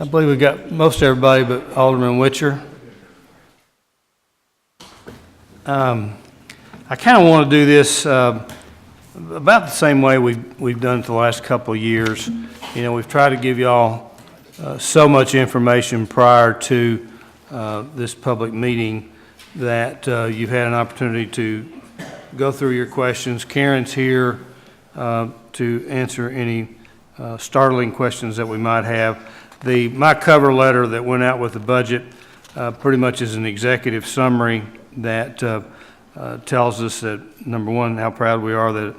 I believe we got most everybody but Alderman Witcher. I kind of want to do this about the same way we've done it the last couple of years. You know, we've tried to give y'all so much information prior to this public meeting that you've had an opportunity to go through your questions. Karen's here to answer any startling questions that we might have. My cover letter that went out with the budget pretty much is an executive summary that tells us that, number one, how proud we are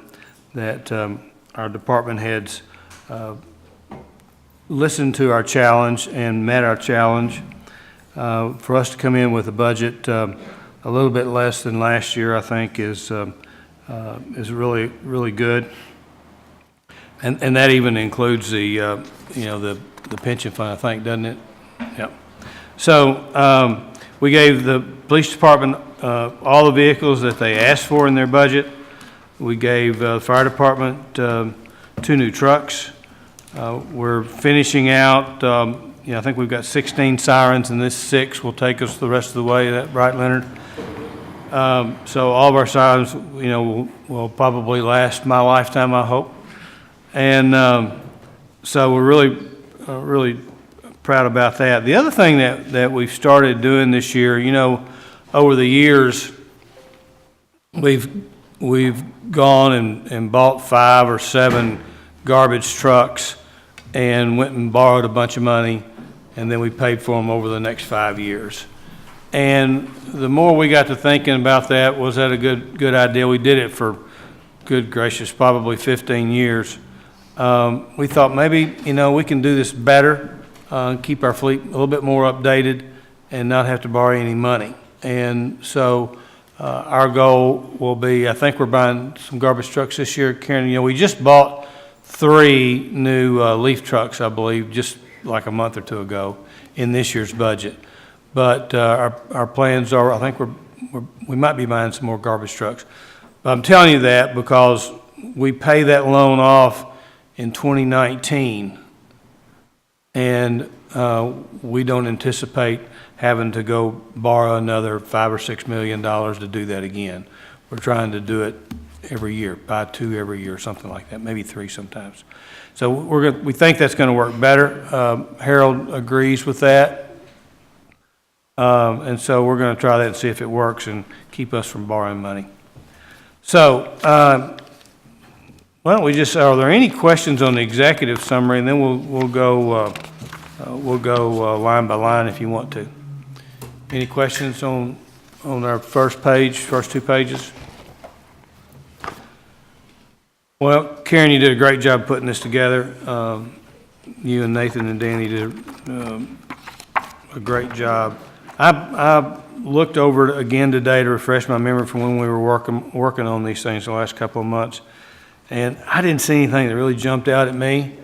that our department heads listened to our challenge and met our challenge. For us to come in with a budget a little bit less than last year, I think, is really, really good. And that even includes the pension fund, I think, doesn't it? Yep. So we gave the police department all the vehicles that they asked for in their budget. We gave the fire department 2 new trucks. We're finishing out, I think we've got 16 sirens, and this 6 will take us the rest of the way. Is that right, Leonard? So all of our sirens, will probably last my lifetime, I hope. And so we're really proud about that. The other thing that we've started doing this year, over the years, we've gone and bought 5 or 7 garbage trucks and went and borrowed a bunch of money, and then we paid for them over the next 5 years. And the more we got to thinking about that, was that a good idea? We did it for, good gracious, probably 15 years. We thought maybe, we can do this better, keep our fleet a little bit more updated and not have to borrow any money. And so our goal will be, I think we're buying some garbage trucks this year. Karen, we just bought 3 new leaf trucks, I believe, just like a month or 2 ago in this year's budget. But our plans are, I think we might be buying some more garbage trucks. But I'm telling you that because we pay that loan off in 2019, and we don't anticipate having to go borrow another $5 or $6 million to do that again. We're trying to do it every year, buy 2 every year, something like that, maybe 3 sometimes. So we think that's going to work better. Harold agrees with that, and so we're going to try that and see if it works and keep us from borrowing money. So why don't we are there any questions on the executive summary, and then we'll go line by line if you want to. Any questions on our first 2 pages? Well, Karen, you did a great job putting this together. You and Nathan and Danny did a great job. I looked over it again today to refresh my memory from when we were working on these things the last couple of months, and I didn't see anything that really jumped out at me.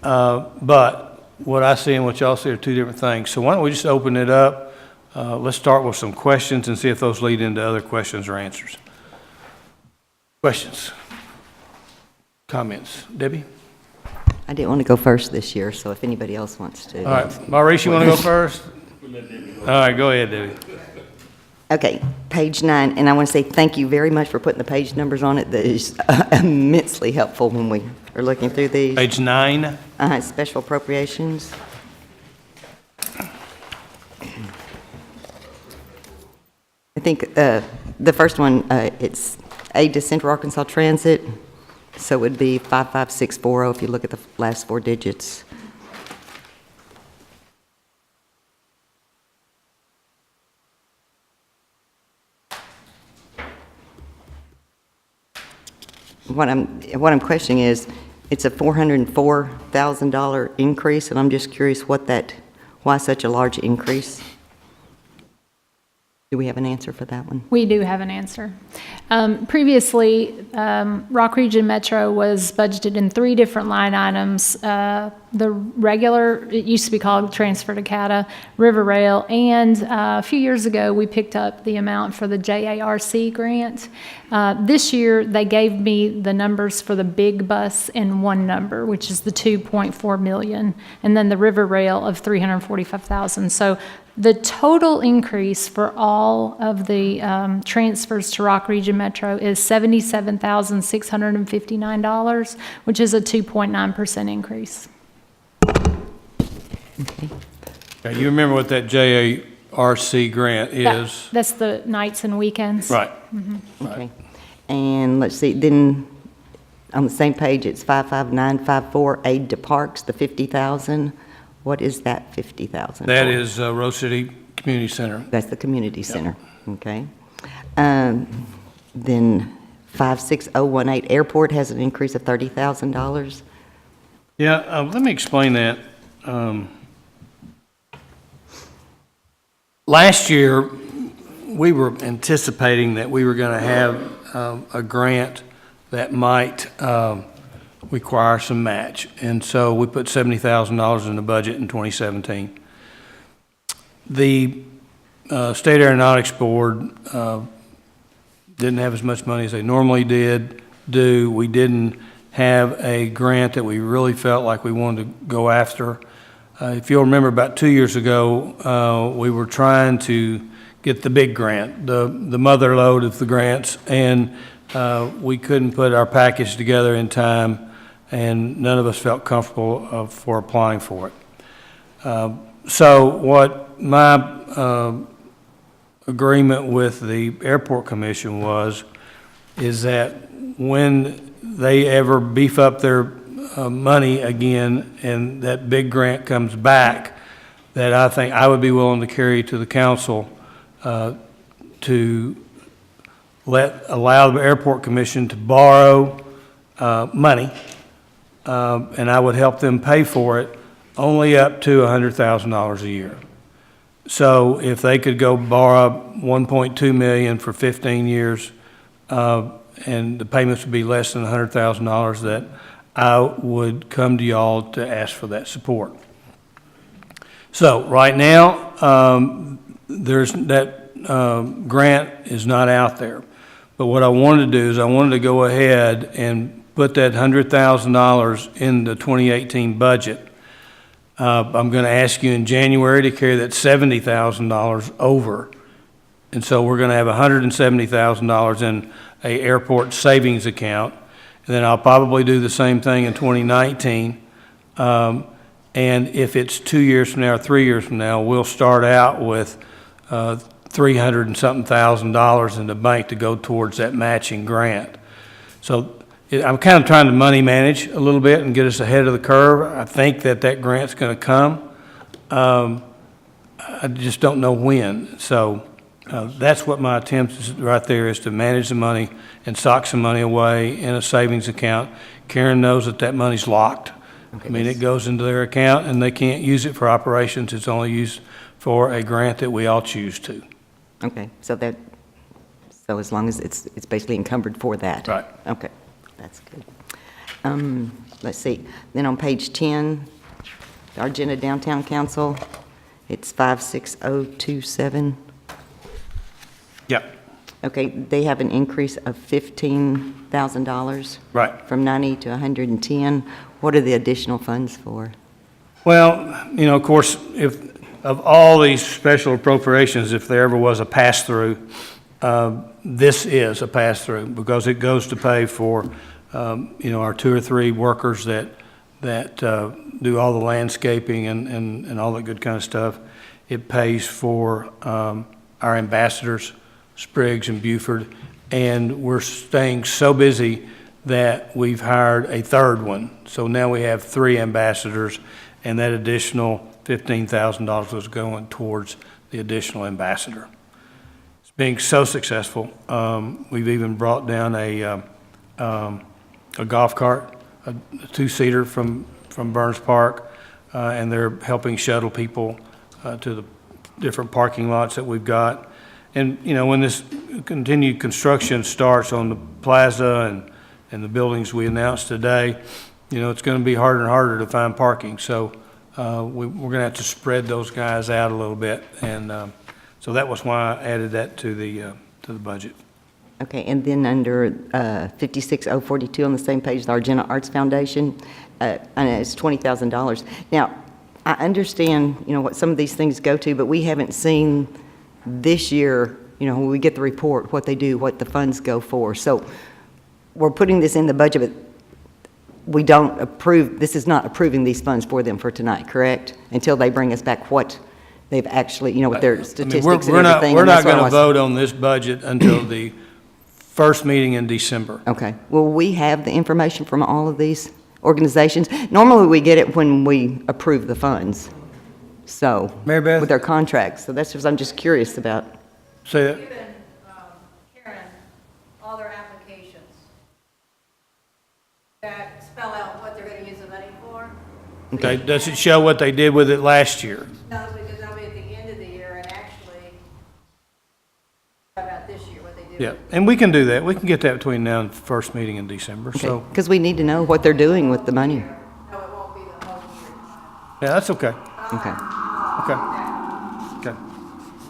But what I see and what y'all see are 2 different things. So why don't we just open it up? Let's start with some questions and see if those lead into other questions or answers. Questions? Comments? Debbie? I didn't want to go first this year, so if anybody else wants to. All right. Maurice, you want to go first? All right, go ahead, Debbie. Okay, page 9, and I want to say thank you very much for putting the page numbers on it. That is immensely helpful when we are looking through these. Page 9. Special appropriations. I think the first one, it's aid to Central Arkansas Transit, so it would be 55640 if you look at the last 4 digits. What I'm questioning is, it's a $404,000 increase, and I'm just curious why such a large increase? Do we have an answer for that one? We do have an answer. Previously, Rock Region Metro was budgeted in 3 different line items. The regular, it used to be called Transfer to CATA, River Rail, and a few years ago, we picked up the amount for the JARC grant. This year, they gave me the numbers for the big bus in one number, which is the 2.4 million, and then the River Rail of 345,000. So the total increase for all of the transfers to Rock Region Metro is $77,659, which is a 2.9% increase. Okay, you remember what that JARC grant is? That's the nights and weekends. Right. Okay. And let's see, then on the same page, it's 55954, aid to parks, the 50,000. What is that 50,000? That is Rose City Community Center. That's the community center, okay. Then 56018, airport has an increase of $30,000. Yeah, let me explain that. Last year, we were anticipating that we were going to have a grant that might require some match. And so we put $70,000 in the budget in 2017. The State Aeronautics Board didn't have as much money as they normally do. We didn't have a grant that we really felt like we wanted to go after. If you'll remember, about 2 years ago, we were trying to get the big grant, the mother lode of the grants, and we couldn't put our package together in time, and none of us felt comfortable for applying for it. So what my agreement with the Airport Commission is that when they ever beef up their money again and that big grant comes back, that I think I would be willing to carry to the council to allow the Airport Commission to borrow money, and I would help them pay for it only up to $100,000 a year. So if they could go borrow $1.2 million for 15 years, and the payments would be less than $100,000, that I would come to y'all to ask for that support. So right now, there's that grant is not out there. But what I wanted to do is I wanted to go ahead and put that $100,000 in the 2018 budget. I'm going to ask you in January to carry that $70,000 over. And so we're going to have $170,000 in a airport savings account. And then I'll probably do the same thing in 2019. And if it's 2 years from now or 3 years from now, we'll start out with $300 and something thousand in the bank to go towards that matching grant. So I'm kind of trying to money manage a little bit and get us ahead of the curve. I think that grant's going to come. I just don't know when. So that's what my attempt is right there, is to manage the money and sock some money away in a savings account. Karen knows that money's locked. Okay, I mean, it goes into their account and they can't use it for operations. It's only used for a grant that we all choose to. Okay, so as long as it's basically encumbered for that. Right. Okay, that's good. Let's see, then on page 10, the Argenta Downtown Council, it's 56027. Yep, Okay, they have an increase of $15,000 right. from 90 to 110. What are the additional funds for? Well, of course, if of all these special appropriations, if there ever was a pass-through, this is a pass-through because it goes to pay for, our 2 or 3 workers that do all the landscaping and all that good kind of stuff. It pays for our ambassadors, Spriggs and Buford, and we're staying so busy that we've hired a 3rd one. So now we have 3 ambassadors, and that additional $15,000 was going towards the additional ambassador. It's being so successful. We've even brought down a golf cart, a 2-seater from Burns Park, and they're helping shuttle people to the different parking lots that we've got. And, you know, when this continued construction starts on the plaza and the buildings we announced today, you know, it's going to be harder and harder to find parking. So we're going to have to spread those guys out a little bit. And so that was why I added that to the budget. Okay, and then under 56042 on the same page, the Argenta Arts Foundation, I know it's $20,000. Now, I understand, you know, what some of these things go to, but we haven't seen this year, you know, when we get the report, what they do, what the funds go for. So we're putting this in the budget, but we don't approve, this is not approving these funds for them for tonight, correct? Until they bring us back what they've actually, you know, with their statistics and everything. We're and not that's what I going to was- vote on this budget until the first meeting in December. Okay. Will we have the information from all of these organizations? Normally, we get it when we approve the funds, so. Mary Beth? With their contracts, so that's what I'm just curious about. Say that. Given Karen all their applications that spell out what they're going to use the money for. Okay, does it show what they did with it last year? No, because that'll be at the end of the year and actually about this year, what they did. Yeah, and we can do that. We can get that between now and first meeting in December, so, Because we need to know what they're doing with the money. No, it won't be the whole year. yeah, that's okay. Okay, Okay. Okay.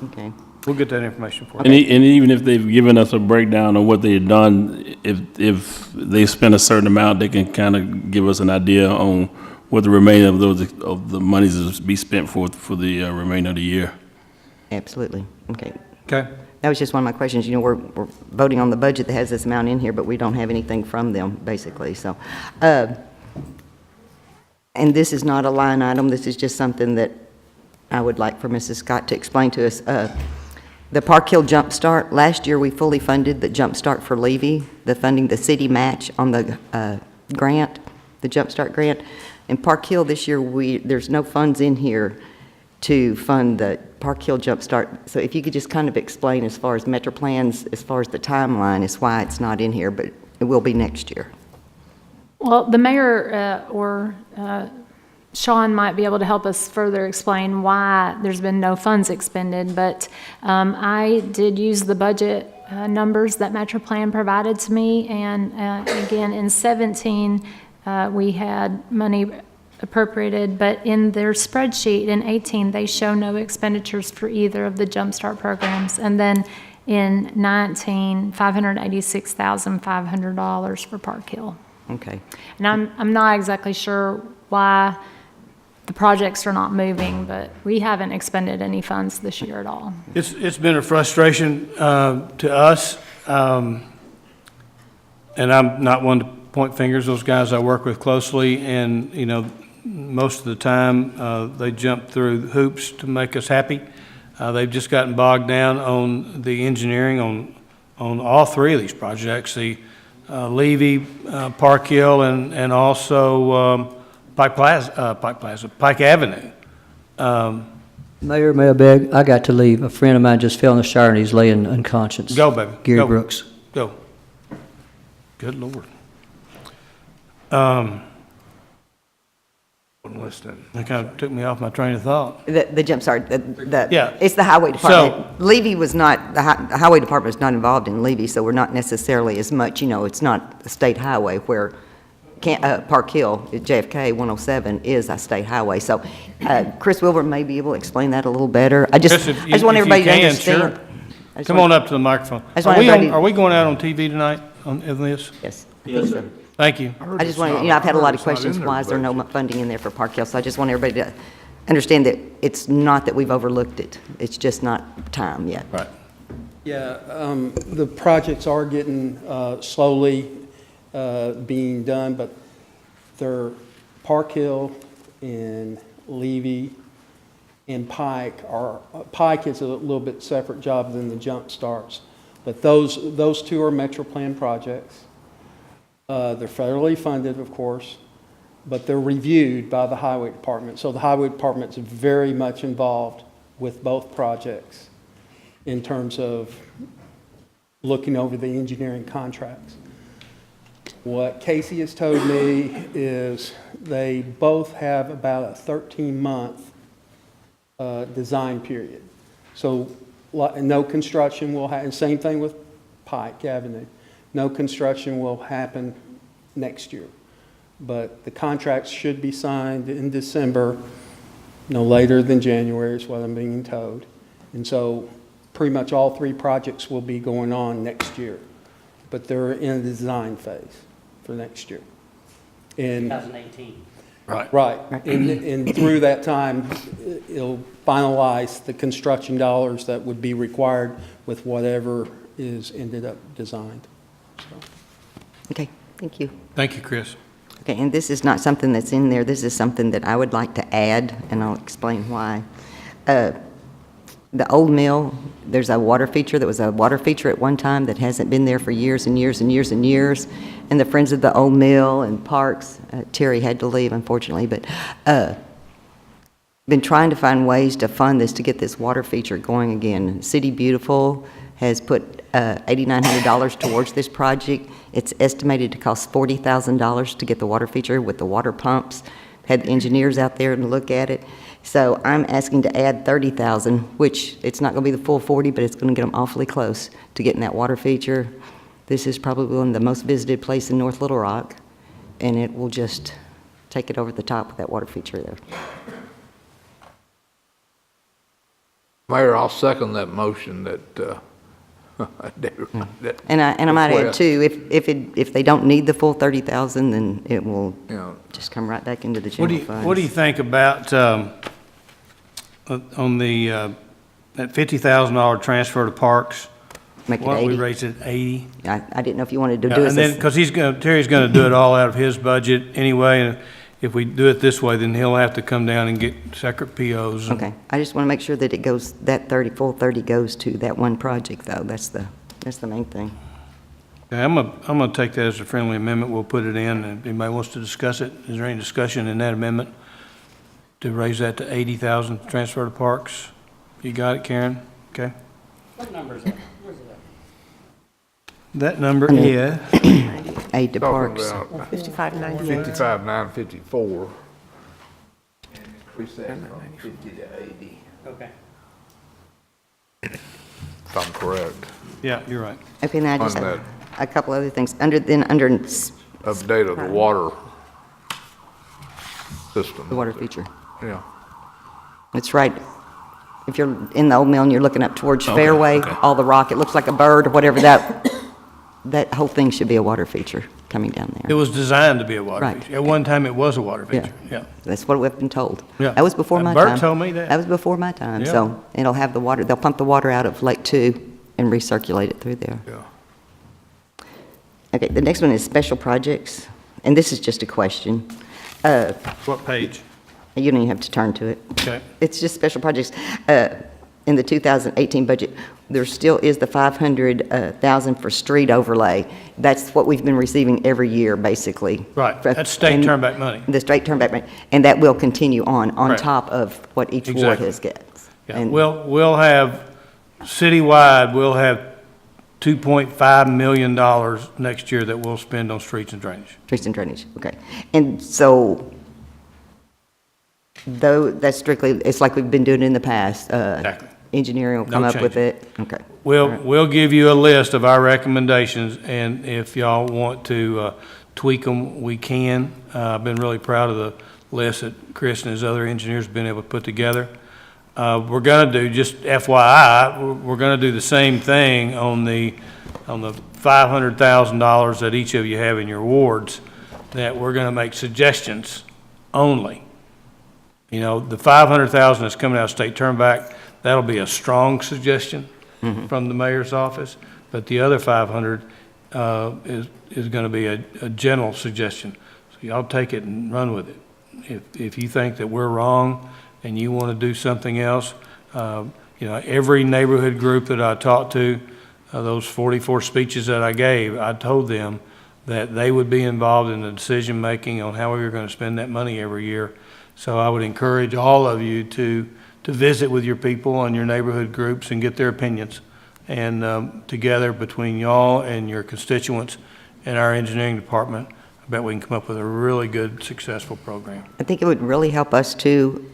okay. We'll get that information for you. And even if they've given us a breakdown of what they've done, if they spend a certain amount, they can kind of give us an idea on what the remainder of the monies is be spent for the remainder of the year. Absolutely, okay. Okay, That was just one of my questions. You know, we're voting on the budget that has this amount in here, but we don't have anything from them, basically, so. And this is not a line item, this is just something that I would like for Mrs. Scott to explain to us. The Park Hill Jump Start, last year we fully funded the Jump Start for Levy, the funding, the city match on the grant, the Jump Start grant. In Park Hill this year, there's no funds in here to fund the Park Hill Jump Start. So if you could just kind of explain as far as Metro Plans, as far as the timeline, is why it's not in here, but it will be next year. Well, the mayor or Sean might be able to help us further explain why there's been no funds expended, but I did use the budget numbers that MetroPlan provided to me, and again, in 17, we had money appropriated, but in their spreadsheet in 18, they show no expenditures for either of the Jumpstart programs, and then in 19, $586,500 for Park Hill. Okay. And I'm not exactly sure why the projects are not moving, but we haven't expended any funds this year at all. it's been a frustration to us, and I'm not one to point fingers. Those guys I work with closely, and, you know, most of the time, they jump through hoops to make us happy. They've just gotten bogged down on the engineering on all three of these projects, the Levy, Park Hill, and also Pike Avenue. Mayor, may I beg? I got to leave. A friend of mine just fell in the shower and he's laying unconscious. Go, baby. Gary Go. Brooks. Go. Good Lord. That kind of took me off my train of thought. The Jump Start, Yeah. it's the highway department. Levy was not, the highway department is not involved in Levy, so we're not necessarily as much, you know, it's not a state highway where Park Hill, JFK 107 is a state highway. So Chris Wilbur may be able to explain that a little better. I just Chris, want if you everybody to can, understand. sure. I just Come want- on up to the microphone. I just want everybody- Are we going out on TV tonight on this? Yes, I think so. Thank you. I just want, you know, I've had a lot of questions, why is there no funding in there for Park Hill? So I just want everybody to understand that it's not that we've overlooked it, it's just not time yet. Right. Yeah, the projects are getting slowly being done, but they're Park Hill and Levy and Pike are, Pike is a little bit separate job than the Jump Starts. But those two are Metro Plan projects. They're federally funded, of course, but they're reviewed by the Highway Department. So the Highway Department's very much involved with both projects in terms of looking over the engineering contracts. What Casey has told me is they both have about a 13-month design period. So no construction will happen, same thing with Pike Avenue. No construction will happen next year. But the contracts should be signed in December, no later than January is what I'm being told. And so pretty much all three projects will be going on next year, but they're in the design phase for next year. And 2018. right, and through that time, it'll finalize the construction dollars that would be required with whatever is ended up designed. So. Okay, thank you. Thank you, Chris. Okay, and this is not something that's in there, this is something that I would like to add, and I'll explain why. The old mill, there's a water feature that was a water feature at one time that hasn't been there for years and years and years and years. And the Friends of the Old Mill and Parks, Terry had to leave unfortunately, but been trying to find ways to fund this, to get this water feature going again. City Beautiful has put $8,900 towards this project. It's estimated to cost $40,000 to get the water feature with the water pumps. Had the engineers out there to look at it. So I'm asking to add $30,000, which it's not going to be the full 40, but it's going to get them awfully close to getting that water feature. This is probably one of the most visited place in North Little Rock, and it will just take it over the top with that water feature there. Mayor, I'll second that motion that, And I might add request. too, if they don't need the full 30,000, then it will you know, just come right back into the What general funds. do you think about, on the, that $50,000 transfer to Parks? Make it Why don't we 80. raise it 80? I didn't know if you wanted to do Yeah, it. and then, as- because Terry's gonna do it all out of his budget anyway, and if we do it this way, then he'll have to come down and get separate POs. Okay, I just want to make sure that it goes, that 30, full 30 goes to that one project though, that's the main thing. Okay, I'm gonna take that as a friendly amendment, we'll put it in, and if anybody wants to discuss it, is there any discussion in that amendment? To raise that to 80,000, transfer to Parks? You got it, Karen? Okay. What number is that? Where's it at? That number is, Aid to talking Parks. about 5598. 55,954. Increase that from 50 to 80, Okay. if I'm correct. yeah, you're right. Okay, now I just On have a couple other things. Under Update of the water system. the water feature. Yeah. It's right, if you're in the old mill and you're looking up towards Okay, Fairway, okay. all the rock, it looks like a bird or whatever, that whole thing should be a water feature coming down It there. was designed to be a water Right. feature. At one time, it was a water Yeah. feature, yeah. That's what we've been told. Yeah. That was before my Bert time. told me that. That was before my time, Yeah. so it'll have the water, they'll pump the water out of Lake 2 and recirculate it through there. Yeah. Okay, the next one is special projects, and this is just a question. What page? You don't even have to turn to it. Okay. It's just special projects. In the 2018 budget, there still is the 500,000 for street overlay. That's what we've been receiving every year, basically. Right, that's state And turnback money. The state turnback money, and that will continue on Right. top of what each ward Exactly. has got. Yeah, And- we'll have, citywide, we'll have $2.5 million next year that we'll spend on streets and drainage. Streets and drainage, okay. And so, though, that's strictly, it's like we've been doing in the past. Exactly. Engineering will No come up with change. it, okay. We'll give you a list of our recommendations, and if y'all want to tweak them, we can. I've been really proud of the list that Chris and his other engineers have been able to put together. We're gonna do, just FYI, we're gonna do the same thing on the $500,000 that each of you have in your wards, that we're gonna make suggestions only. You know, the 500,000 that's coming out of state turnback, that'll be a strong suggestion from the mayor's office, but the other 500 is going to be a general suggestion. So y'all take it and run with it. If you think that we're wrong and you want to do something else, you know, every neighborhood group that I talked to, those 44 speeches that I gave, I told them that they would be involved in the decision-making on how we were going to spend that money every year. So I would encourage all of you to visit with your people and your neighborhood groups and get their opinions. And together, between y'all and your constituents and our engineering department, I bet we can come up with a really good, successful program. I think it would really help us too,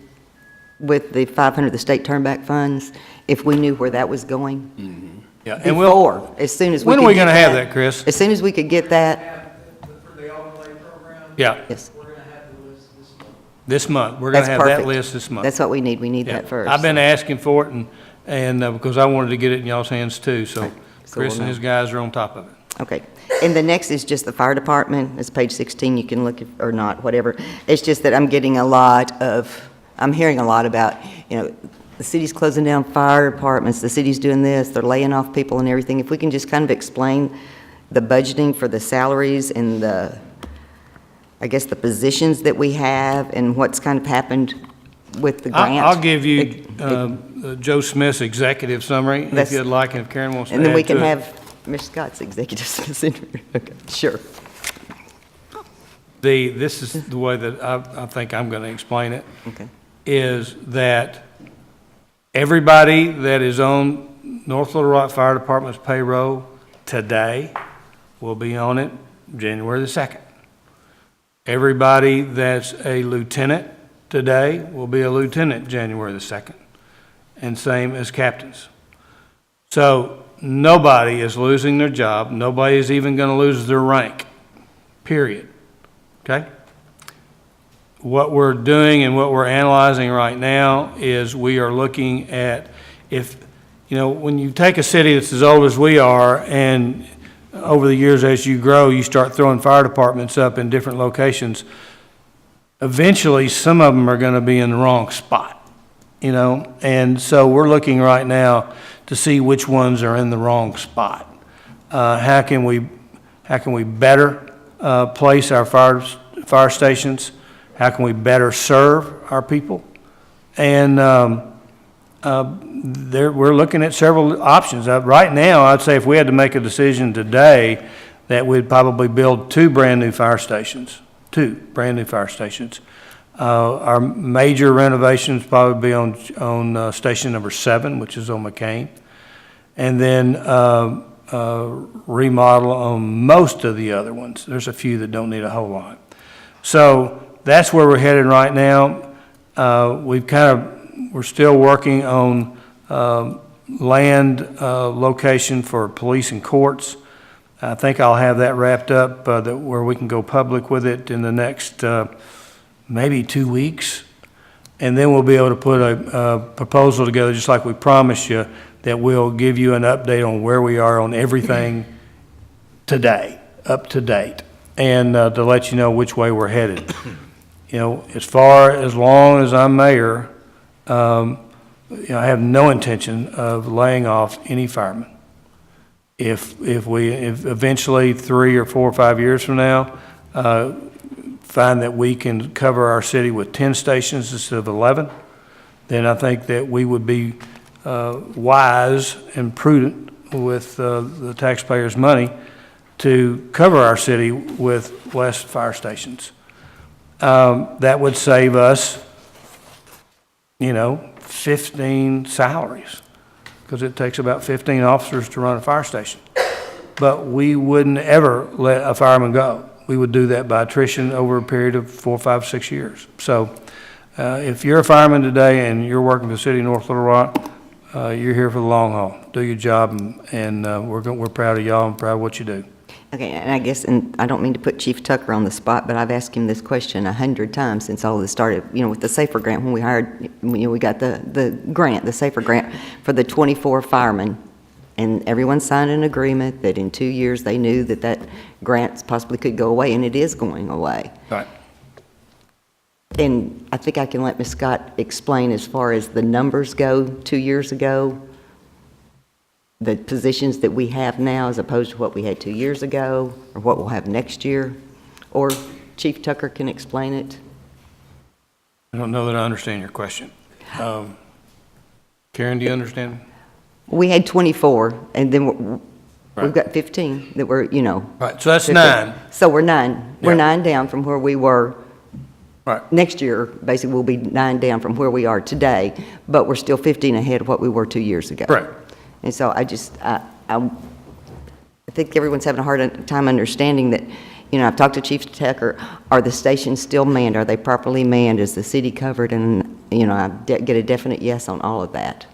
with the 500, the state turnback funds, if we knew where that was going? Yeah, and we'll, Before, as soon as we when could are we get gonna have that, Chris? As soon as we could get that, For the overlay program, Yeah, yes, we're going to have the list this month. this month. We're gonna that's have that perfect. list this month. That's what we need. We need Yeah. that first. I've been asking for it and because I wanted to get it in y'all's hands too, so So Chris we'll and his guys are on top of it. Okay. And the next is just the fire department. It's page 16. You can look at, or not, whatever. It's just that I'm getting a lot of, I'm hearing a lot about, the city's closing down fire departments, the city's doing this, they're laying off people and everything. If we can just kind of explain the budgeting for the salaries and the, I guess, the positions that we have and what's kind of happened with the grant. I'll give you Joe Smith's executive summary if That's- you'd like, and if Karen wants to And then add we to can it. have Ms. Scott's executive summary. Okay, sure. This is the way that I think I'm going to explain it, Okay. is that everybody that is on North Little Rock Fire Department's payroll today will be on it January the 2nd. Everybody that's a lieutenant today will be a lieutenant January the 2nd, and same as captains. So nobody is losing their job. Nobody is even going to lose their rank, period. Okay? What we're doing and what we're analyzing right now is we are looking at if, when you take a city that's as old as we are, and over the years as you grow, you start throwing fire departments up in different locations, eventually some of them are going to be in the wrong spot, And so we're looking right now to see which ones are in the wrong spot. How can we better place our fire stations? How can we better serve our people? And we're looking at several options. Right now, I'd say if we had to make a decision today, that we'd probably build two brand-new fire stations. Our major renovations probably be on station number 7, which is on McCain, and then remodel on most of the other ones. There's a few that don't need a whole lot. So that's where we're headed right now. We're still working on land location for police and courts. I think I'll have that wrapped up where we can go public with it in the next maybe 2 weeks. And then we'll be able to put a proposal together, just like we promised you, that will give you an update on where we are on everything today, up to date, and to let you know which way we're headed. As long as I'm mayor, I have no intention of laying off any firemen. If eventually 3 or 4 or 5 years from now, find that we can cover our city with 10 stations instead of 11, then I think that we would be wise and prudent with the taxpayers' money to cover our city with less fire stations. That would save us, 15 salaries, because it takes about 15 officers to run a fire station. But we wouldn't ever let a fireman go. We would do that by attrition over a period of 4, 5, 6 years. So if you're a fireman today and you're working for the city of North Little Rock, you're here for the long haul. Do your job, and we're proud of y'all and proud of what you do. Okay, and I guess, and I don't mean to put Chief Tucker on the spot, but I've asked him this question 100 times since all this started, with the SAFER grant, when we hired, we got the grant, the SAFER grant for the 24 firemen. And everyone signed an agreement that in 2 years they knew that grant possibly could go away, and it is going away. Right. And I think I can let Ms. Scott explain as far as the numbers go 2 years ago, the positions that we have now as opposed to what we had 2 years ago, or what we'll have next year. Or Chief Tucker can explain it. I don't know that I understand your question. Karen, do you understand? We had 24, and then Right. we've got 15 that were, Right, so that's 15. 9. So we're 9. We're Yeah. 9 down from where we were. Right. Next year, basically, we'll be 9 down from where we are today, but we're still 15 ahead of what we were 2 years ago. Correct. And so I think everyone's having a hard time understanding that, I've talked to Chief Tucker, are the stations still manned? Are they properly manned? Is the city covered? And get a definite yes on all of that.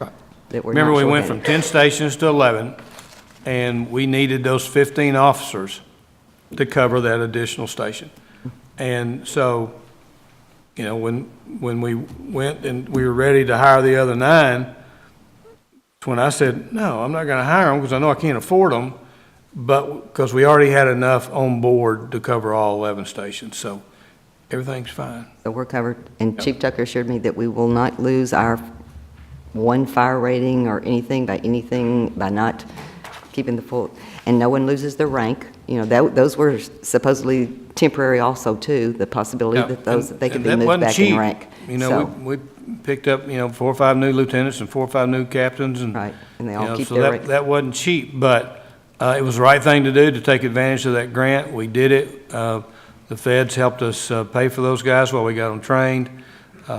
That we're Remember, not we went from shorthanded. 10 stations to 11, and we needed those 15 officers to cover that additional station. And so, when we went and we were ready to hire the other 9, it's when I said, no, I'm not going to hire them because I know I can't afford them, but because we already had enough on board to cover all 11 stations, so everything's fine. So we're covered. And Chief Tucker assured me that we will not lose our 1 fire rating or anything by not keeping the full, and no one loses their rank. Those were supposedly temporary also, too, the possibility that they could be And that moved wasn't back cheap. in rank. So- We picked up, 4 or 5 new lieutenants and 4 or 5 new captains, and. Right, and they all keep so their that rank. That wasn't cheap, but it was the right thing to do, to take advantage of that grant. We did it. The feds helped us pay for those guys while we got them trained.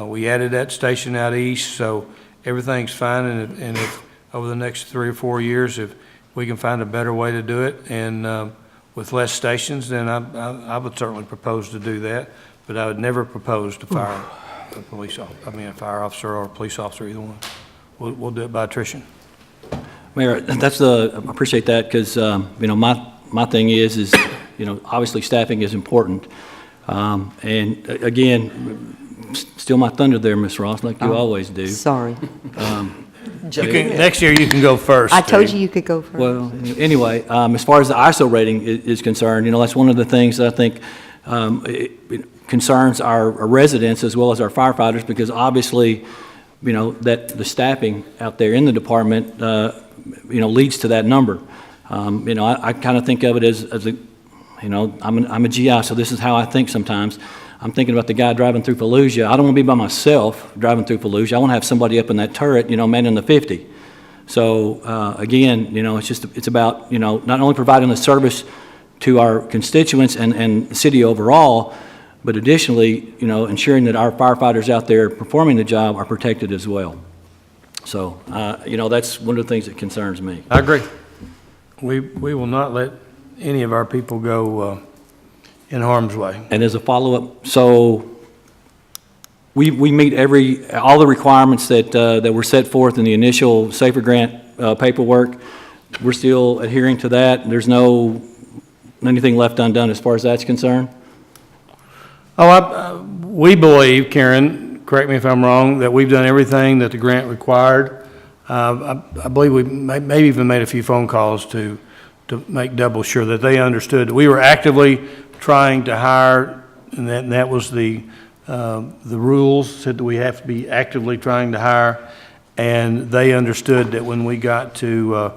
We added that station out east, so everything's fine, and if over the next 3 or 4 years, if we can find a better way to do it, and with less stations, then I would certainly propose to do that, but I would never propose to fire a fire officer or a police officer, either one. We'll do it by attrition. Mayor, I appreciate that, because, my thing is, obviously staffing is important. And again, steal my thunder there, Ms. Ross, like you always do. Sorry. Next year, you can go first. I told Steve. you could go first. Well, anyway, as far as the ISO rating is concerned, that's one of the things that I think it concerns our residents as well as our firefighters, because obviously, that the staffing out there in the department, leads to that number. I kind of think of it as a, I'm a GI, so this is how I think sometimes. I'm thinking about the guy driving through Fallujah. I don't want to be by myself driving through Fallujah. I want to have somebody up in that turret, manning the 50. So, again, it's about, not only providing the service to our constituents and the city overall, but additionally, ensuring that our firefighters out there performing the job are protected as well. So, that's one of the things that concerns me. I agree. We will not let any of our people go in harm's way. And as a follow-up, so we meet all the requirements that were set forth in the initial SAFER grant paperwork. We're still adhering to that. There's anything left undone as far as that's concerned? We believe, Karen, correct me if I'm wrong, that we've done everything that the grant required. I believe we maybe even made a few phone calls to make double sure that they understood that we were actively trying to hire, and that was the rules said that we have to be actively trying to hire, and they understood that when we got to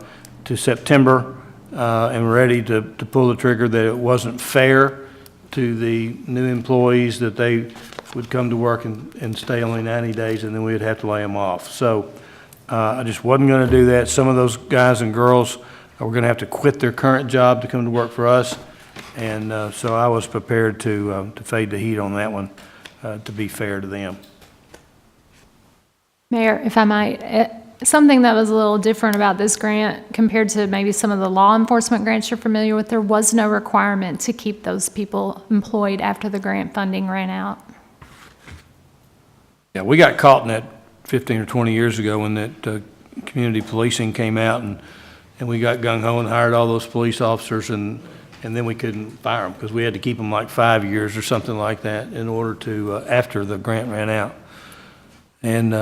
September and were ready to pull the trigger, that it wasn't fair to the new employees that they would come to work and stay only 90 days, and then we'd have to lay them off. So I just wasn't going to do that. Some of those guys and girls were going to have to quit their current job to come to work for us, and so I was prepared to fade the heat on that one, to be fair to them. Mayor, if I might, something that was a little different about this grant compared to maybe some of the law enforcement grants you're familiar with, there was no requirement to keep those people employed after the grant funding ran out. Yeah, we got caught in that 15 or 20 years ago when that community policing came out, and we got gung-ho and hired all those police officers, and then we couldn't fire them because we had to keep them like 5 years or something like that in order to, after the grant ran out. And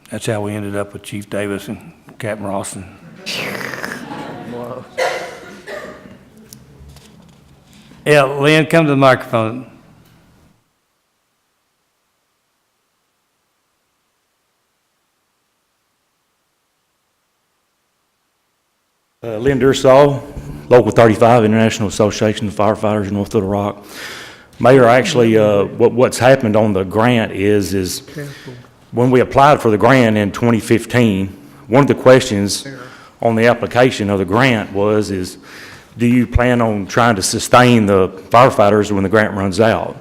that's how we ended up with Chief Davis and Captain Ross. Yeah, Lynn, come to the microphone. Lynn Dursall, Local 35, International Association of Firefighters in North Little Rock. Mayor, actually, what's happened on the grant is when we applied for the grant in 2015, one of the questions on the application of the grant is, do you plan on trying to sustain the firefighters when the grant runs out?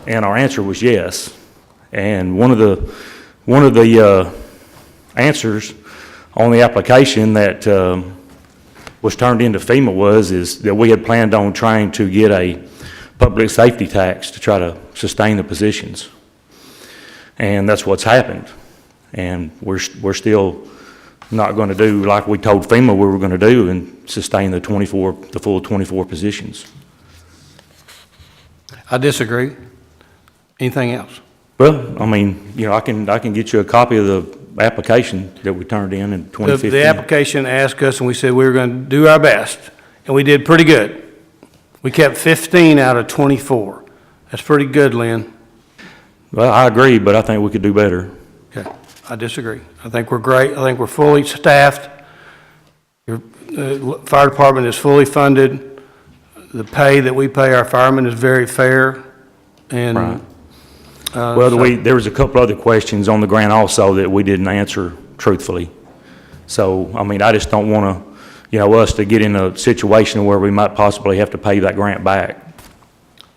And our answer was yes. And one of the answers on the application that was turned into FEMA is that we had planned on trying to get a public safety tax to try to sustain the positions. And that's what's happened. And we're still not going to do like we told FEMA we were going to do and sustain the full 24 positions. I disagree. Anything else? Well, I mean, I can get you a copy of the application that we turned in 2015. The application asked us, and we said we were going to do our best, and we did pretty good. We kept 15 out of 24. That's pretty good, Lynn. Well, I agree, but I think we could do better. Okay, I disagree. I think we're great. I think we're fully staffed. Your fire department is fully funded. The pay that we pay our firemen is very fair, and Right. Well, there was a couple other questions on the grant also that we didn't answer truthfully. So, I mean, I just don't want to, us to get in a situation where we might possibly have to pay that grant back.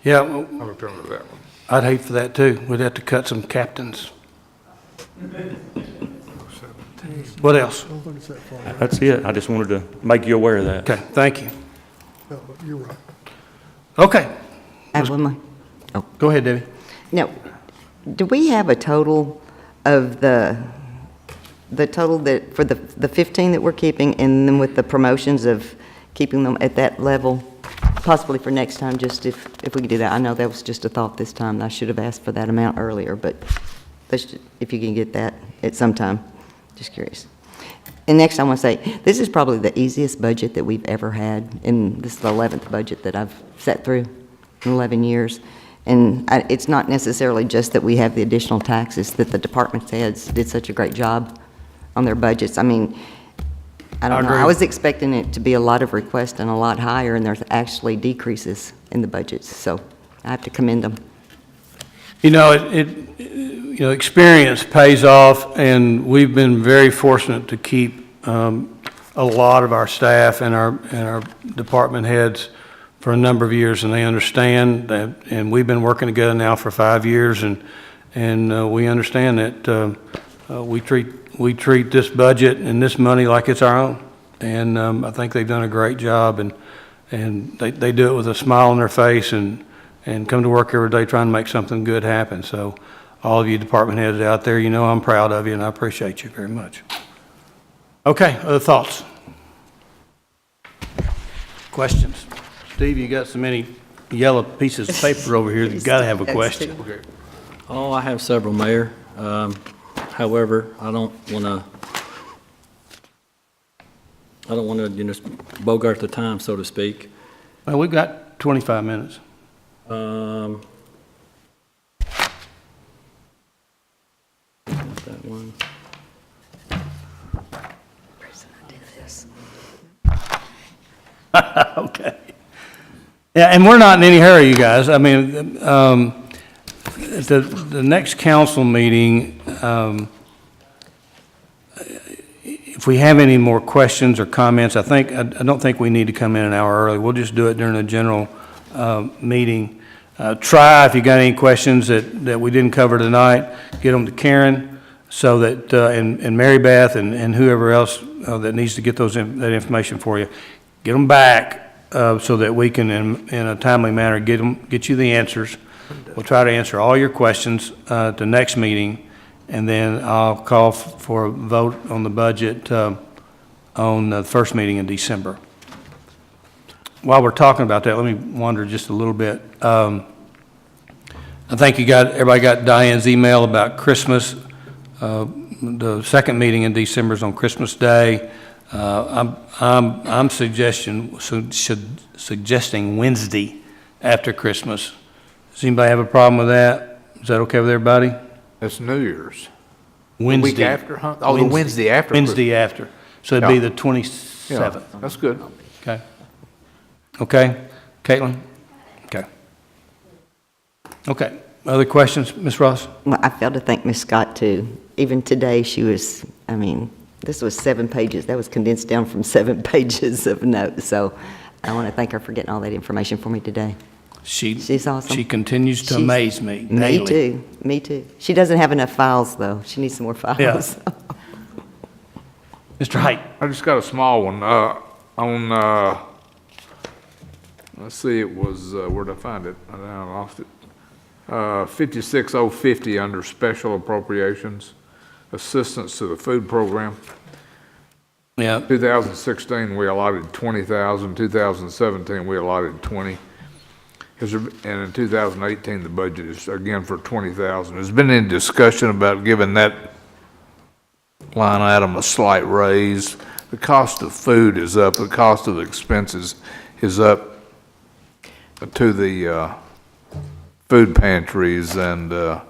yeah, I'm return to that one. I'd hate for that too. We'd have to cut some captains. What else? That's it. I just wanted to make you aware of that. Okay, thank you. No, but you're right. Okay, I have one more. go ahead, Debbie. Now, do we have a total of the total that, for the 15 that we're keeping, and then with the promotions of keeping them at that level, possibly for next time, just if we could do that? I know that was just a thought this time. I should have asked for that amount earlier, but if you can get that at some time, just curious. And next, I want to say, this is probably the easiest budget that we've ever had, and this is the 11th budget that I've sat through in 11 years. And it's not necessarily just that we have the additional taxes, that the department heads did such a great job on their budgets. I mean, I don't know. agree. I was expecting it to be a lot of requests and a lot higher, and there's actually decreases in the budgets. So I have to commend them. Experience pays off, and we've been very fortunate to keep a lot of our staff and our department heads for a number of years, and they understand that, and we've been working together now for 5 years, and we understand that we treat this budget and this money like it's our own, and I think they've done a great job, and they do it with a smile on their face and come to work every day trying to make something good happen. So all of you department heads out there, I'm proud of you, and I appreciate you very much. Okay, other thoughts? Questions? Steve, you got so many yellow pieces of paper over here, you've got to have a question. Oh, I have several, Mayor. However, I don't want to, bogart the time, so to speak. Well, we've got 25 minutes. That one. Okay. Yeah, and we're not in any hurry, you guys. I mean, the next council meeting, if we have any more questions or comments, I don't think we need to come in an hour early. We'll just do it during the general meeting. Try, if you got any questions that we didn't cover tonight, get them to Karen, so that, and Mary Beth and whoever else that needs to get that information for you. Get them back so that we can, in a timely manner, get you the answers. We'll try to answer all your questions at the next meeting, and then I'll call for a vote on the budget on the first meeting in December. While we're talking about that, let me wander just a little bit. I think everybody got Diane's email about Christmas. The second meeting in December is on Christmas Day. I'm suggesting Wednesday after Christmas. Does anybody have a problem with that? Is that okay with everybody? That's New Year's. Wednesday. The week after, huh? Oh, the Wednesday after. Wednesday after. So it'd be the Yeah, 27th. that's good. Okay. Okay. Caitlin? Okay. Okay. Other questions, Ms. Ross? Well, I failed to thank Ms. Scott, too. Even today, she was, this was 7 pages. That was condensed down from 7 pages of notes. So I want to thank her for getting all that information for me today. She's awesome. She continues to amaze me Me daily. too. Me too. She doesn't have enough files, though. She needs some more files. Yeah. Mr. Height? I just got a small one, let's see, it was, where'd I find it? I lost it. 56050 under special appropriations, assistance to the food program. Yeah, 2016, we allotted 20,000. 2017, we allotted 20. And in 2018, the budget is again for 20,000. There's been any discussion about giving that line item a slight raise? The cost of food is up. The cost of expenses is up to the food pantries, and I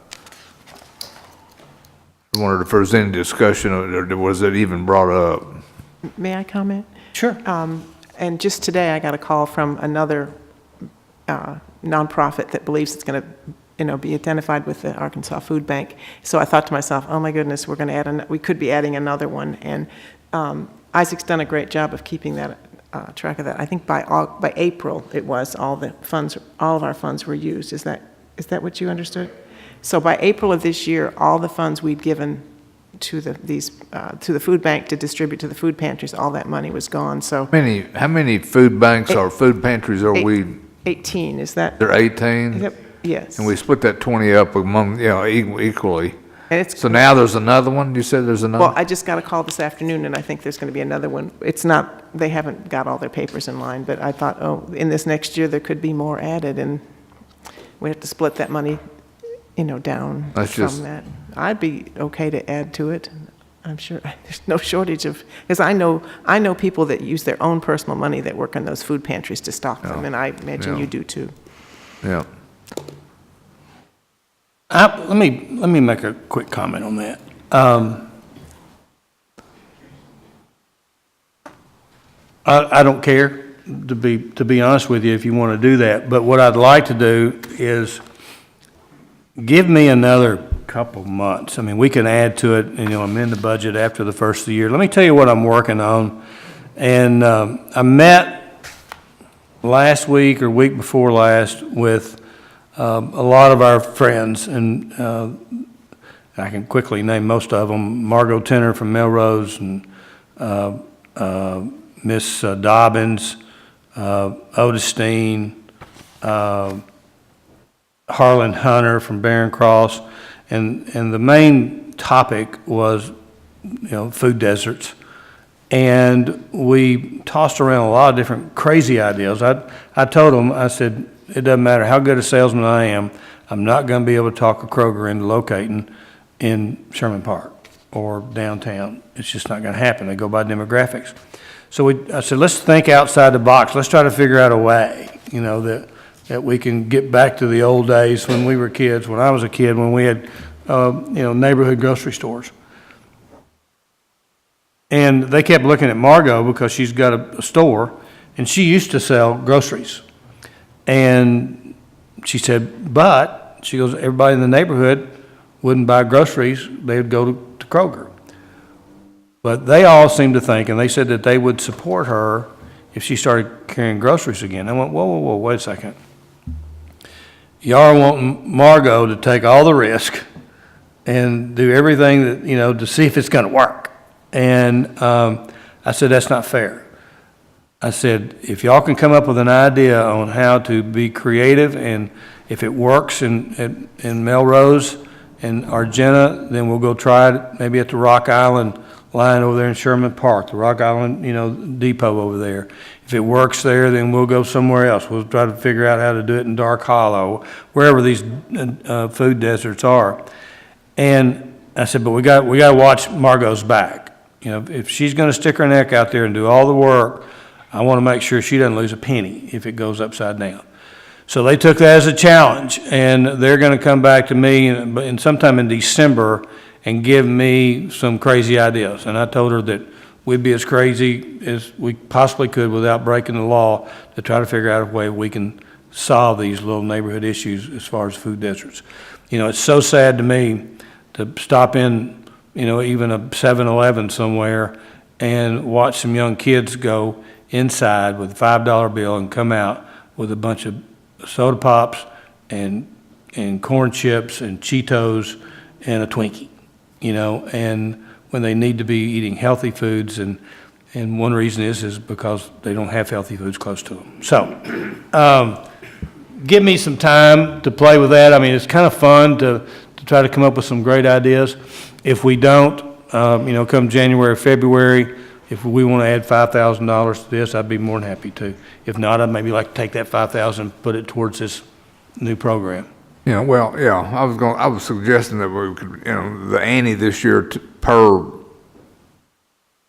wondered if there was any discussion, or was it even brought up? May I comment? sure. And just today, I got a call from another nonprofit that believes it's going to, be identified with the Arkansas Food Bank. So I thought to myself, oh my goodness, we're going to add, we could be adding another one. And Isaac's done a great job of keeping that track of that. I think by April, it was all of our funds were used. Is that what you understood? So by April of this year, all the funds we'd given to the food bank to distribute to the food pantries, all that money was gone. So How many food banks or food pantries are we? 18, is that? They're 18? Yep, yes. And we split that 20 up among, equally. And it's, So now there's another one? You said there's another? well, I just got a call this afternoon, and I think there's going to be another one. It's not, they haven't got all their papers in line, but I thought, oh, in this next year, there could be more added, and we have to split that money, down That's just- from that. I'd be okay to add to it. I'm sure, there's no shortage of, because I know people that use their own personal money that work in those food pantries to stock them, and I imagine Yeah. you do too. Yeah. Let me make a quick comment on that. I don't care, to be honest with you, if you want to do that, but what I'd like to do is give me another couple months. I mean, we can add to it and, amend the budget after the first of the year. Let me tell you what I'm working on. And I met last week or week before last with a lot of our friends, and I can quickly name most of them: Margot Tenner from Melrose, and Miss Dobbins, Otis Steen, Harlan Hunter from Barron Cross, and the main topic was, food deserts. And we tossed around a lot of different crazy ideas. I told them, I said, it doesn't matter how good a salesman I am, I'm not going to be able to talk a Kroger into locating in Sherman Park or downtown. It's just not going to happen. They go by demographics. So I said, let's think outside the box. Let's try to figure out a way, that we can get back to the old days when we were kids, when I was a kid, when we had, neighborhood grocery stores. And they kept looking at Margot because she's got a store, and she used to sell groceries. And she said, but, she goes, everybody in the neighborhood wouldn't buy groceries, they would go to Kroger. But they all seemed to think, and they said that they would support her if she started carrying groceries again. I went, whoa, wait a second. Y'all want Margot to take all the risk and do everything that, to see if it's going to work. And I said, that's not fair. I said, if y'all can come up with an idea on how to be creative, and if it works in Melrose and Argenta, then we'll go try it maybe at the Rock Island line over there in Sherman Park, the Rock Island, depot over there. If it works there, then we'll go somewhere else. We'll try to figure out how to do it in Dark Hollow, wherever these food deserts are. And I said, but we got to watch Margot's back. If she's going to stick her neck out there and do all the work, I want to make sure she doesn't lose a penny if it goes upside down. So they took that as a challenge, and they're going to come back to me in sometime in December and give me some crazy ideas. And I told her that we'd be as crazy as we possibly could without breaking the law to try to figure out a way we can solve these little neighborhood issues as far as food deserts. It's so sad to me to stop in, even a 7-Eleven somewhere and watch some young kids go inside with a $5 bill and come out with a bunch of soda pops and corn chips and Cheetos and a Twinkie, and when they need to be eating healthy foods, and one reason is because they don't have healthy foods close to them. So, give me some time to play with that. I mean, it's kind of fun to try to come up with some great ideas. If we don't, come January, February, if we want to add $5,000 to this, I'd be more than happy to. If not, I'd maybe like to take that 5,000 and put it towards this new program. Yeah, well, yeah, I was suggesting that we could, the ante this year per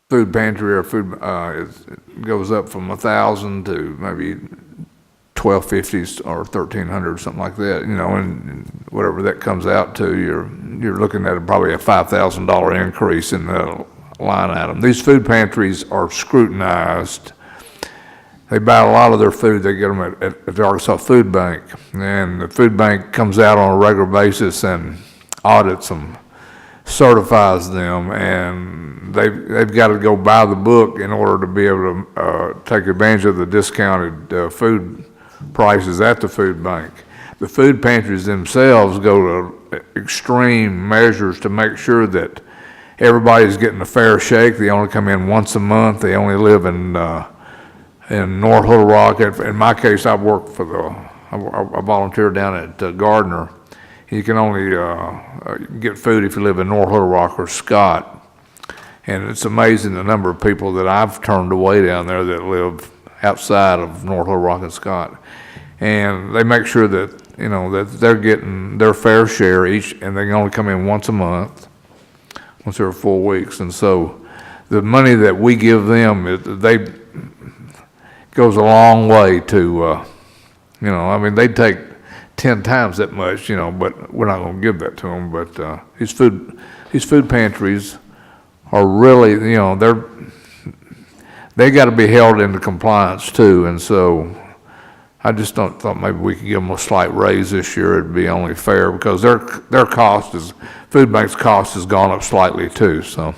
food pantry or food, it goes up from 1,000 to maybe 1,250 or 1,300, something like that, and whatever that comes out to, you're looking at probably a $5,000 increase in the line item. These food pantries are scrutinized. They buy a lot of their food, they get them at the Arkansas Food Bank, and the food bank comes out on a regular basis and audits them, certifies them, and they've got to go by the book in order to be able to take advantage of the discounted food prices at the food bank. The food pantries themselves go to extreme measures to make sure that everybody's getting a fair shake. They only come in once a month. They only live in North Little Rock. In my case, I work I volunteer down at Gardner. You can only get food if you live in North Little Rock or Scott. And it's amazing the number of people that I've turned away down there that live outside of North Little Rock and Scott. And they make sure that, that they're getting their fair share each, and they can only come in once a month, once every 4 weeks. And so the money that we give them, goes a long way to, they take 10 times that much, but we're not going to give that to them. But these food pantries are really, they got to be held into compliance too. And so I just thought maybe we could give them a slight raise this year. It'd be only fair because their food bank's cost has gone up slightly too. So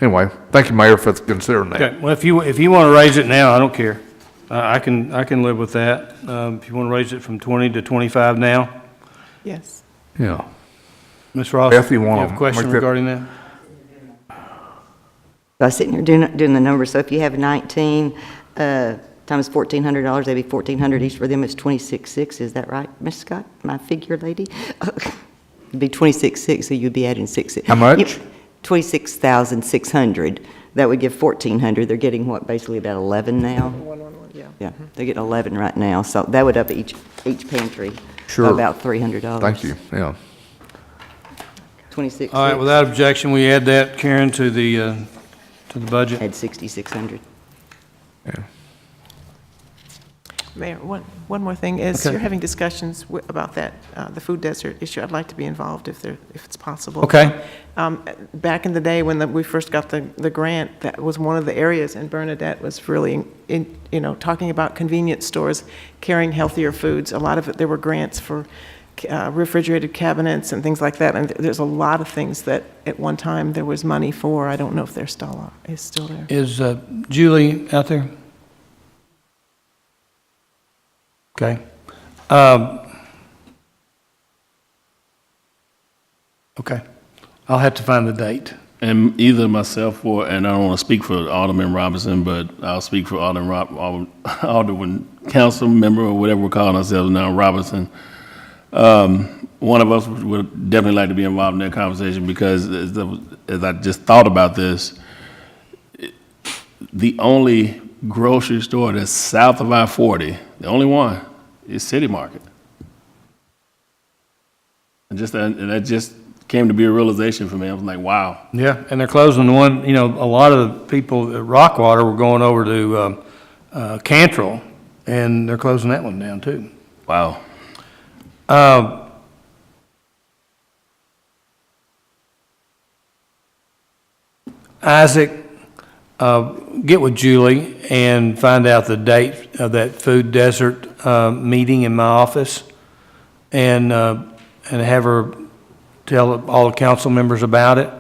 anyway, thank you, Mayor, for considering that. Okay, well, if you want to raise it now, I don't care. I can live with that. If you want to raise it from 20 to 25 now. Yes. Yeah. Ms. Ross, Beth, you you wanna have a question make that- regarding that? I was sitting here doing the numbers, so if you have 19 times $1,400, that'd be $1,400 each for them, it's 26,600, is that right, Ms. Scott, my figure lady? It'd be 26,600, so you'd be adding 6. How much? 26,600. That would give 1,400. They're getting what, basically about 11 now? Yeah. Yeah, they're getting 11 right now, so that would up each pantry Sure. about $300. Thank you, yeah. 26. All right, without objection, we add that, Karen, to the budget. Add 6,600. Yeah. Mayor, one more thing is, Okay. you're having discussions about that, the food desert issue. I'd like to be involved if it's possible. Okay. Back in the day when we first got the grant, that was one of the areas, and Bernadette was really, talking about convenience stores carrying healthier foods. A lot of it, there were grants for refrigerated cabinets and things like that, and there's a lot of things that at one time there was money for. I don't know if they're still there. Is Julie out there? Okay. Okay. I'll have to find the date. And either myself and I don't want to speak for Alderman Robinson, but I'll speak for Alderman Council Member or whatever we're calling ourselves now, Robinson. One of us would definitely like to be involved in that conversation because as I just thought about this, the only grocery store that's south of I-40, the only one, is City Market. And that just came to be a realization for me. I was like, wow. Yeah, and they're closing the one, a lot of the people at Rockwater were going over to Cantrell, and they're closing that one down too. Wow. Isaac, get with Julie and find out the date of that food desert meeting in my office, and have her tell all the council members about it.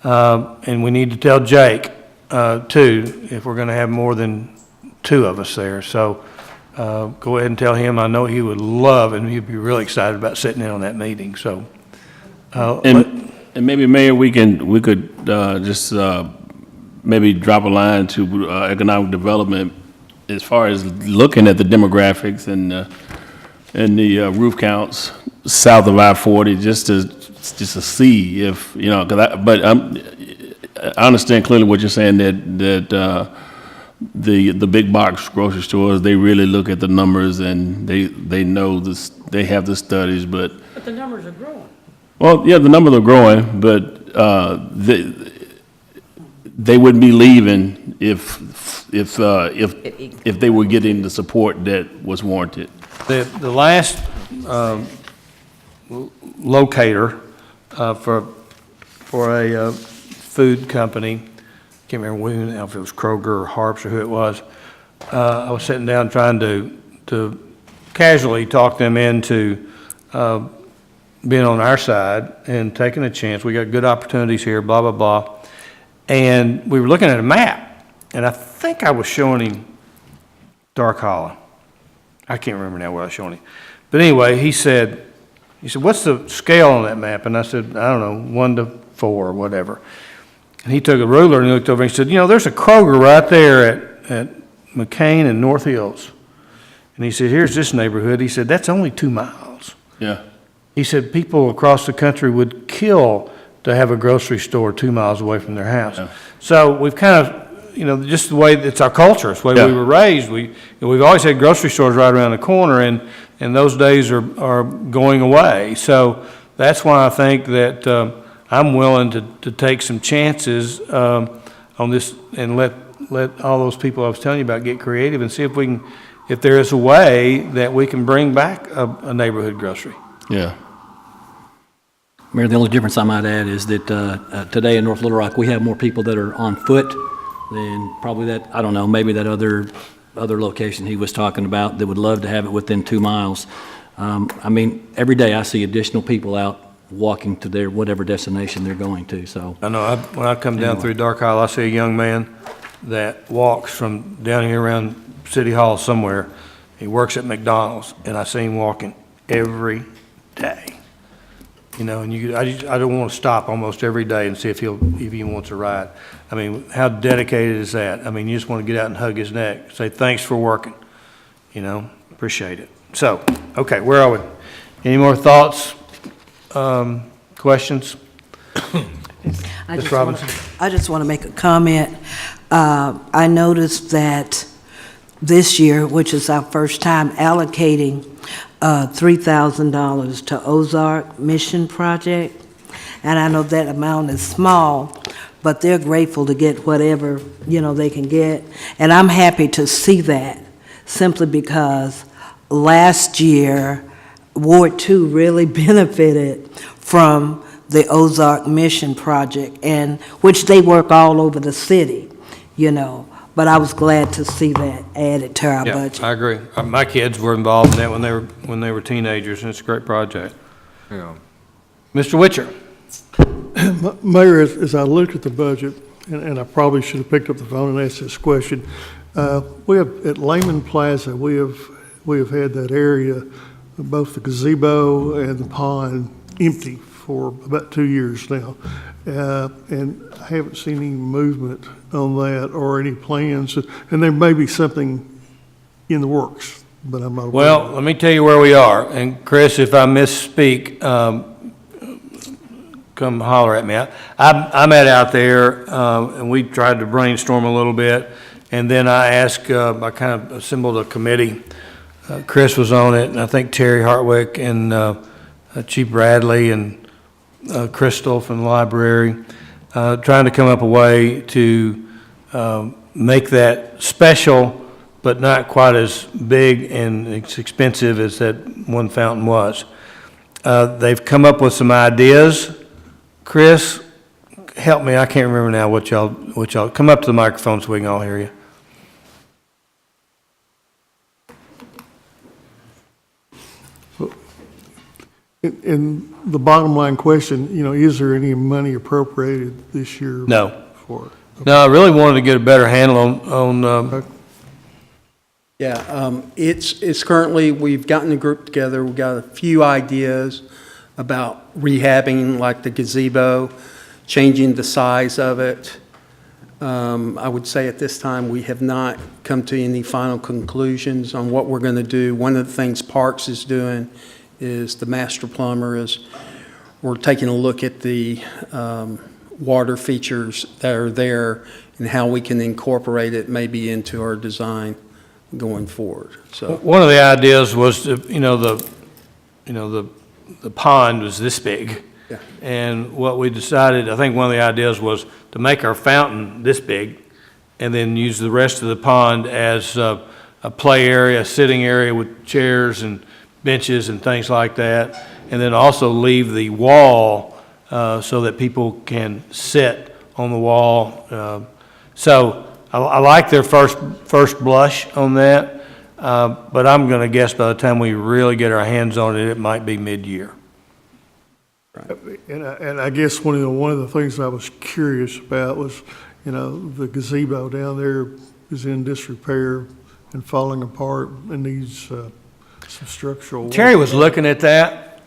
And we need to tell Jake too, if we're going to have more than 2 of us there. So go ahead and tell him. I know he would love, and he'd be really excited about sitting in on that meeting. So. And maybe, Mayor, we could just maybe drop a line to economic development as far as looking at the demographics and and the roof counts south of I-40, just to see if, you know, but I understand clearly what you're saying, that the big box grocery stores, they really look at the numbers and they know this, they have the studies, but. But the numbers are growing. Well, yeah, the numbers are growing, but they wouldn't be leaving if they were getting the support that was warranted. The last locator for a food company, can't remember if it was Kroger or Harps or who it was, I was sitting down trying to casually talk them into being on our side and taking a chance. We got good opportunities here, blah, blah, blah. And we were looking at a map, and I think I was showing him Dark Hollow. I can't remember now what I was showing him. But anyway, he said, what's the scale on that map? And I said, I don't know, 1 to 4 or whatever. And he took a ruler and he looked over and he said, you know, there's a Kroger right there at McCain and North Hills. And he said, here's this neighborhood. He said, that's only 2 miles. Yeah. He said people across the country would kill to have a grocery store 2 miles away from their house. Yeah. So we've kind of, you know, just the way, it's our culture, it's the way Yeah. we were raised. We've always had grocery stores right around the corner, and those days are going away. So that's why I think that I'm willing to take some chances on this and let all those people I was telling you about get creative and see if we can, if there is a way that we can bring back a neighborhood grocery. Yeah. Mayor, the only difference I might add is that today in North Little Rock, we have more people that are on foot than probably that, I don't know, maybe that other location he was talking about that would love to have it within 2 miles. I mean, every day I see additional people out walking to their whatever destination they're going to, so. I know, when I come down through Dark Hollow, I see a young man that walks from down here around City Hall somewhere. He works at McDonald's, and I see him walking every day. You know, and I don't want to stop almost every day and see if he wants a ride. I mean, how dedicated is that? I mean, you just want to get out and hug his neck, say thanks for working, you know, appreciate it. So, okay, where are we? Any more thoughts, questions? Ms. Robinson? I just want to make a comment. I noticed that this year, which is our first time allocating $3,000 to Ozark Mission Project, and I know that amount is small, but they're grateful to get whatever, you know, they can get. And I'm happy to see that, simply because last year, Ward 2 really benefited from the Ozark Mission Project, and which they work all over the city, you know. But I was glad to see that added to our budget. I agree. My kids were involved in that when they were teenagers, and it's a great project. Yeah. Mr. Witcher? Mayor, as I looked at the budget, and I probably should have picked up the phone and asked this question, we have, at Lehman Plaza, we have had that area, both the gazebo and the pond, empty for about 2 years now. And I haven't seen any movement on that or any plans, and there may be something in the works, but I'm not aware. Well, let me tell you where we are, and Chris, if I misspeak, come holler at me. I met out there, and we tried to brainstorm a little bit, and then I kind of assembled a committee. Chris was on it, and I think Terry Hartwick and Chief Bradley and Crystal from the library, trying to come up a way to make that special, but not quite as big and expensive as that one fountain was. They've come up with some ideas. Chris, help me, I can't remember now what y'all, come up to the microphone so we can all hear you. And the bottom line question, you know, is there any money appropriated this year? No. For it? No, I really wanted to get a better handle on Yeah, it's currently, we've gotten a group together, we've got a few ideas about rehabbing like the gazebo, changing the size of it, I would say at this time, we have not come to any final conclusions on what we're going to do. One of the things Parks is doing is the master plumber is, we're taking a look at the water features that are there and how we can incorporate it maybe into our design going forward. So, One of the ideas was to, the pond was this big. Yeah. And what we decided, I think one of the ideas was to make our fountain this big and then use the rest of the pond as a play area, sitting area with chairs and benches and things like that. And then also leave the wall so that people can sit on the wall. So I like their first blush on that, but I'm going to guess by the time we really get our hands on it, it might be mid-year. And I guess one of the things I was curious about was, the gazebo down there is in disrepair and falling apart and needs some structural work. Terry was looking at that.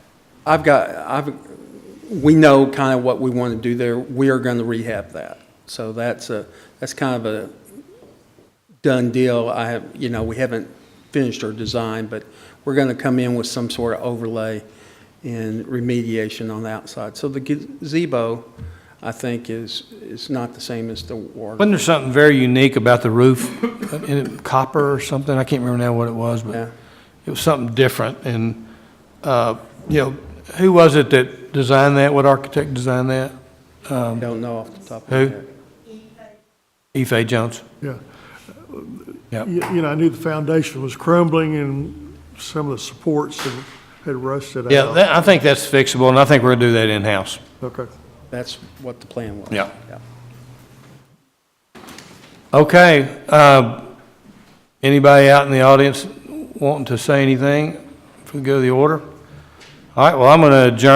we know kind of what we want to do there. We are going to rehab that. So that's kind of a done deal. We haven't finished our design, but we're going to come in with some sort of overlay and remediation on the outside. So the gazebo, I think, is not the same as the water. Wasn't there something very unique about the roof? Copper or something? I can't remember now what it was, but Yeah. it was something different. And, who was it that designed that? What architect designed that? I don't know off the top of Who? my head. Ife Jones. Yeah. Yep. I knew the foundation was crumbling and some of the supports had rusted out. Yeah, I think that's fixable, and I think we're going to do that in-house. Okay. That's what the plan was. Yeah. Okay. Anybody out in the audience wanting to say anything for the good of the order? All right, well, I'm going to adjourn.